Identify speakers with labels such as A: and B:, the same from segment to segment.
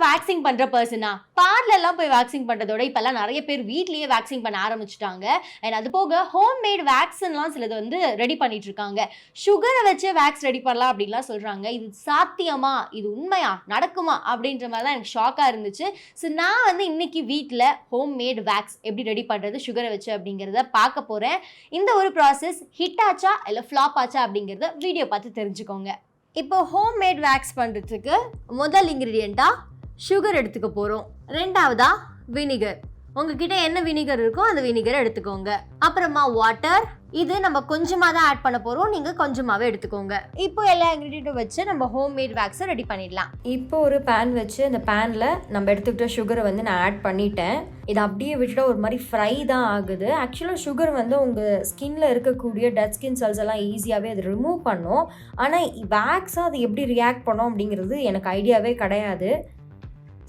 A: Waxing பண்ற பர்சனா? பார்லர்லாம் போய் வேக்சிங் பண்றதோட இப்பெல்லாம் நிறைய பேர் வீட்லயே வேக்சிங் பண்ண ஆரம்பிச்சுட்டாங்க. அண்ட் அது போக ஹோம் மேட் வேக்சின்லாம் சிலது வந்து ரெடி பண்ணிட்டு இருக்காங்க. சுகரை வச்சு வேக்ஸ் ரெடி பண்ணலாம் அப்படின்லாம் சொல்றாங்க. இது சாத்தியமா, இது உண்மையா, நடக்குமா அப்படின்ற மாதிரி தான் எனக்கு ஷாக்கா இருந்துச்சு. ஸோ நான் வந்து இன்னைக்கு வீட்டில் ஹோம் மேட் வேக்ஸ் எப்படி ரெடி பண்றது சுகரை வச்சு அப்படிங்கிறத பார்க்க போறேன். இந்த ஒரு ப்ராசஸ் ஹிட் ஆச்சா இல்லை ஃப்ளாப் ஆச்சா அப்படிங்கிறத வீடியோ பார்த்து தெரிஞ்சுக்கோங்க. இப்போ ஹோம் மேட் வேக்ஸ் பண்ணுறதுக்கு முதல் இன்க்ரீடியண்ட்டாக சுகர் எடுத்துக்க போகிறோம். ரெண்டாவதா வினிகர். உங்ககிட்ட என்ன வினிகர் இருக்கோ அந்த வினிகரை எடுத்துக்கோங்க. அப்புறமா வாட்டர். இது நம்ம கொஞ்சமாக தான் ஆட் பண்ண போகிறோம், நீங்கள் கொஞ்சமாகவே எடுத்துக்கோங்க. இப்போ எல்லா இன்க்ரீடியண்ட்டும் வச்சு நம்ம ஹோம் மேட் வேக்ஸை ரெடி பண்ணிடலாம்.
B: இப்போ ஒரு பேன் வச்சு அந்த பேனில் நம்ம எடுத்துக்கிட்ட சுகரை வந்து நான் ஆட் பண்ணிட்டேன். இதை அப்படியே விட்டுட்டா ஒரு மாதிரி ஃப்ரை தான் ஆகுது. ஆக்சுவலாக சுகர் வந்து உங்கள் ஸ்கின்ல இருக்கக்கூடிய டெட் ஸ்கின் செல்ஸ் எல்லாம் ஈஸியாகவே அதை ரிமூவ் பண்ணும். ஆனால் வேக்ஸாக அது எப்படி ரியாக்ட் பண்ணோம் அப்படிங்கிறது எனக்கு ஐடியாவே கிடையாது.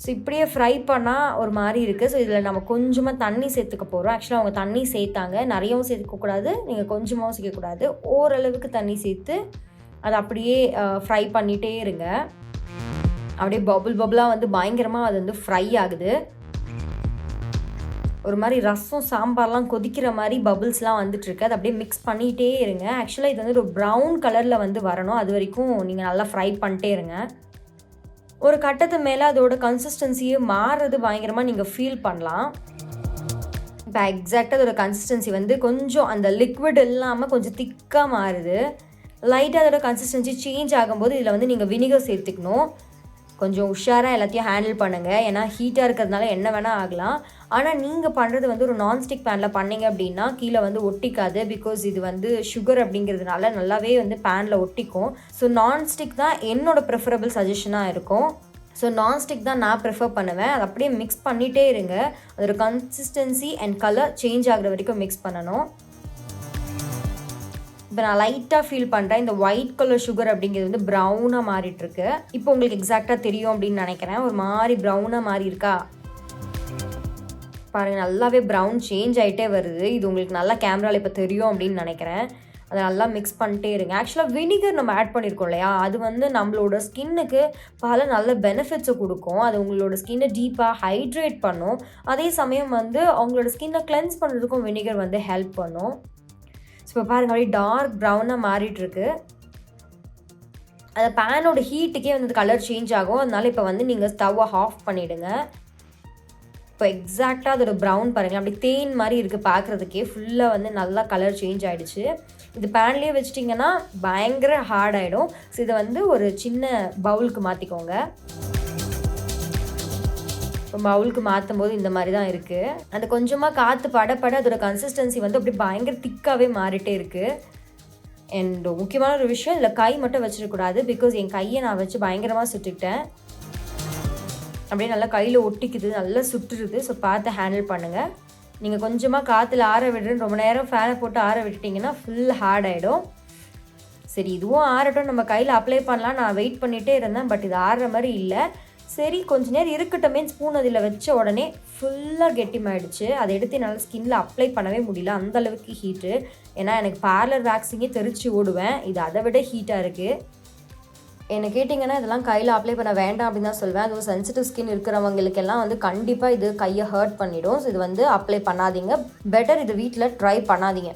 B: ஸோ இப்படியே ஃப்ரை பண்ணால் ஒரு மாதிரி இருக்குது. ஸோ இதில் நம்ம கொஞ்சமாக தண்ணி சேர்த்துக்க போகிறோம். ஆக்சுவலாக அவங்க தண்ணி சேர்த்தாங்க, நிறையவும் சேர்த்துக்கக்கூடாது, நீங்கள் கொஞ்சமாகவும் சேர்க்கக்கூடாது. ஓரளவுக்கு தண்ணி சேர்த்து அதை அப்படியே ஃப்ரை பண்ணிகிட்டே இருங்க. அப்படியே பபுளாக வந்து பயங்கரமாக அது வந்து ஃப்ரை ஆகுது. ஒரு மாதிரி ரசம் சாம்பார்லாம் கொதிக்கிற மாதிரி பபுள்ஸ்லாம் வந்துட்டுருக்கு. அது அப்படியே மிக்ஸ் பண்ணிகிட்டே இருங்க. ஆக்சுவலாக இது வந்து ஒரு ப்ரௌன் கலரில் வந்து வரணும். அது வரைக்கும் நீங்கள் நல்லா ஃப்ரை பண்ணிட்டே இருங்க. ஒரு கட்டத்து மேலே அதோட கன்சிஸ்டன்சியே மாறுறது பயங்கரமாக நீங்கள் ஃபீல் பண்ணலாம். இப்போ எக்ஸாக்டாக அதோட கன்சிஸ்டன்சி வந்து கொஞ்சம் அந்த லிக்விட் இல்லாமல் கொஞ்சம் திக்காக மாறுது. லைட்டாக அதோட கன்சிஸ்டன்சி சேஞ்ச் ஆகும்போது இதில் வந்து நீங்கள் வினிகர் சேர்த்துக்கணும். கொஞ்சம் உஷாராக எல்லாத்தையும் ஹேண்டில் பண்ணுங்கள். ஏன்னா ஹீட்டாக இருக்கிறதுனால என்ன வேணால் ஆகலாம். ஆனால் நீங்கள் பண்ணுறது வந்து ஒரு நான்ஸ்டிக் பேனில் பண்ணிங்க அப்படின்னா கீழே வந்து ஒட்டிக்காது. பிகாஸ் இது வந்து சுகர் அப்படிங்கிறதுனால நல்லாவே வந்து பேனில் ஒட்டிக்கும். ஸோ நான்ஸ்டிக் தான் என்னோடய ப்ரிஃபரபிள் சஜஷனாக இருக்கும். ஸோ நான்ஸ்டிக் தான் நான் ப்ரிஃபர் பண்ணுவேன். அது அப்படியே மிக்ஸ் பண்ணிகிட்டே இருங்க. அதோட கன்சிஸ்டன்சி அண்ட் கலர் சேஞ்ச் ஆகிற வரைக்கும் மிக்ஸ் பண்ணணும். இப்போ நான் லைட்டாக ஃபீல் பண்ணுறேன், இந்த ஒயிட் கலர் சுகர் அப்படிங்கிறது வந்து ப்ரௌனாக மாறிட்டுருக்கு. இப்போ உங்களுக்கு எக்ஸாக்டாக தெரியும் அப்படின்னு நினைக்கிறேன். ஒரு மாதிரி ப்ரௌனாக மாறி இருக்கா பாருங்கள், நல்லாவே ப்ரௌன் சேஞ்ச் ஆகிட்டே வருது. இது உங்களுக்கு நல்லா கேமராவில் இப்போ தெரியும் அப்படின்னு நினைக்கிறேன். அதை நல்லா மிக்ஸ் பண்ணிட்டே இருங்க. ஆக்சுவலாக வினிகர் நம்ம ஆட் பண்ணியிருக்கோம் இல்லையா, அது வந்து நம்மளோட ஸ்கின்னுக்கு பல நல்ல பெனிஃபிட்ஸை கொடுக்கும். அது உங்களோட ஸ்கின்னை டீப்பாக ஹைட்ரேட் பண்ணும். அதே சமயம் வந்து அவங்களோட ஸ்கின்னை கிளென்ஸ் பண்ணுறதுக்கும் வினிகர் வந்து ஹெல்ப் பண்ணும். ஸோ இப்போ பாருங்கள், அப்படியே டார்க் ப்ரௌனாக மாறிட்டுருக்கு. அந்த பேனோட ஹீட்டுக்கே வந்து கலர் சேஞ்ச் ஆகும். அதனால இப்போ வந்து நீங்கள் ஸ்டவ்வை ஆஃப் பண்ணிவிடுங்க. இப்போ எக்ஸாக்டாக அதோட ப்ரௌன் பாருங்கள், அப்படி தேன் மாதிரி இருக்குது பார்க்குறதுக்கே. ஃபுல்லாக வந்து நல்லா கலர் சேஞ்ச் ஆகிடுச்சு. இது பேன்லேயே வச்சிட்டிங்கன்னா பயங்கர ஹார்ட் ஆகிடும். ஸோ இதை வந்து ஒரு சின்ன பவுலுக்கு மாற்றிக்கோங்க. இப்போ பவுலுக்கு மாற்றும் போது இந்த மாதிரி தான் இருக்குது. அது கொஞ்சமாக காற்று பட அதோட கன்சிஸ்டன்சி வந்து அப்படி பயங்கர திக்காகவே மாறிட்டே இருக்குது. அண்ட் முக்கியமான ஒரு விஷயம், இதில் கை மட்டும் வச்சிடக்கூடாது. பிகாஸ் என் கையை நான் வச்சு பயங்கரமாக சுட்டுக்கிட்டேன். அப்படியே நல்லா கையில் ஒட்டிக்குது, நல்லா சுட்டுருது. ஸோ பார்த்து ஹேண்டில் பண்ணுங்கள். நீங்கள் கொஞ்சமாக காற்றுல ஆற விடுறேன்னு ரொம்ப நேரம் ஃபேனை போட்டு ஆற விட்டுட்டிங்கன்னா ஃபுல் ஹார்ட் ஆகிடும். சரி, இதுவும் ஆறட்டும், நம்ம கையில் அப்ளை பண்ணலாம் நான் வெயிட் பண்ணிகிட்டே இருந்தேன். பட் இது ஆறுற மாதிரி இல்லை. சரி, கொஞ்ச நேரம் இருக்கட்டுமே ஸ்பூன் அதில் வச்ச உடனே ஃபுல்லாக கெட்டிமாயிடுச்சு. அதை எடுத்து என்னால் ஸ்கின்னில் அப்ளை பண்ணவே முடியல, அந்தளவுக்கு ஹீட்டு. ஏன்னா எனக்கு பார்லர் வேக்சிங்கே தெரிச்சு ஓடுவேன், இது அதை விட ஹீட்டாக இருக்குது. என்னை கேட்டிங்கன்னா இதெல்லாம் கையில் அப்ளை பண்ண வேண்டாம் அப்படின்னு தான் சொல்வேன். அதுவும் சென்சிட்டிவ் ஸ்கின் இருக்கிறவங்களுக்கெல்லாம் வந்து கண்டிப்பாக இது கையை ஹர்ட் பண்ணிடும். ஸோ இது வந்து அப்ளை பண்ணாதீங்க. பெட்டர் இது வீட்டில் ட்ரை பண்ணாதீங்க.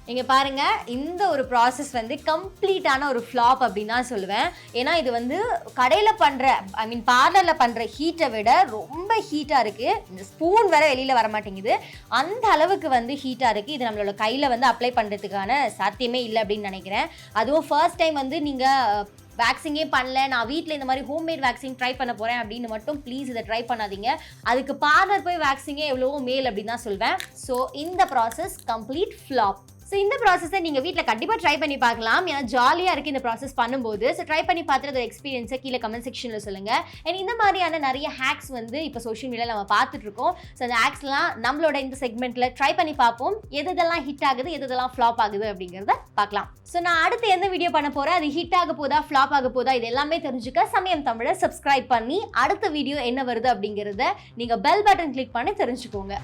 A: நீங்கள் பாருங்கள், இந்த ஒரு ப்ராசஸ் வந்து கம்ப்ளீட்டான ஒரு ஃப்ளாப் அப்படின்னு தான் சொல்லுவேன். ஏன்னா இது வந்து கடையில் பண்ணுற பார்லரில் பண்ணுற ஹீட்டை விட ரொம்ப ஹீட்டாக இருக்குது. இந்த ஸ்பூன் வேறு வெளியில் வர மாட்டேங்குது, அந்த அளவுக்கு வந்து ஹீட்டாக இருக்குது. இது நம்மளோட கையில் வந்து அப்ளை பண்ணுறதுக்கான சாத்தியமே இல்லை அப்படின்னு நினைக்கிறேன். அதுவும் ஃபர்ஸ்ட் டைம் வந்து நீங்கள் வேக்சிங்கே பண்ணல, நான் வீட்டில் இந்த மாதிரி ஹோம்மேட் வேக்சின் ட்ரை பண்ண போகிறேன் அப்படின்னு மட்டும் ப்ளீஸ் இதை ட்ரை பண்ணாதீங்க. அதுக்கு பார்லர் போய் வேக்சிங்கே எவ்வளவோ மேல் அப்படின்னு தான் சொல்வேன். ஸோ இந்த ப்ராசஸ் கம்ப்ளீட் ஃப்ளாப். ஸோ இந்த ப்ராசஸை நீங்கள் வீட்டில் கண்டிப்பாக ட்ரை பண்ணி பார்க்கலாம். ஏன்னா ஜாலியாக இருக்குது இந்த ப்ராசஸ் பண்ணும்போது. ஸோ ட்ரை பண்ணி பார்த்துட்டு அதோட எக்ஸ்பீரியன்ஸை கீழே கமெண்ட் செக்ஷனில் சொல்லுங்கள். அண்ட் இந்த மாதிரியான நிறைய ஹேக்ஸ் வந்து இப்போ சோஷியல் மீடியாவில் நம்ம பார்த்துட்ருக்கோம். ஸோ அந்த ஹேக்ஸ்லாம் நம்மளோட இந்த செக்மெண்ட்டில் ட்ரை பண்ணி பார்ப்போம். எதெல்லாம் ஹிட் ஆகுது, எதெல்லாம் ஃப்ளாப் ஆகுது அப்படிங்கிறத பார்க்கலாம். ஸோ நான் அடுத்து எந்த வீடியோ பண்ண போகிறேன், அது ஹிட் ஆக போதா ஃப்ளாப் ஆக போதா, இது எல்லாமே தெரிஞ்சுக்க சமயம் தமிழை சப்ஸ்கிரைப் பண்ணி அடுத்த வீடியோ என்ன வருது அப்படிங்கிறத நீங்கள் பெல் பட்டன் கிளிக் பண்ணி தெரிஞ்சுக்கோங்க.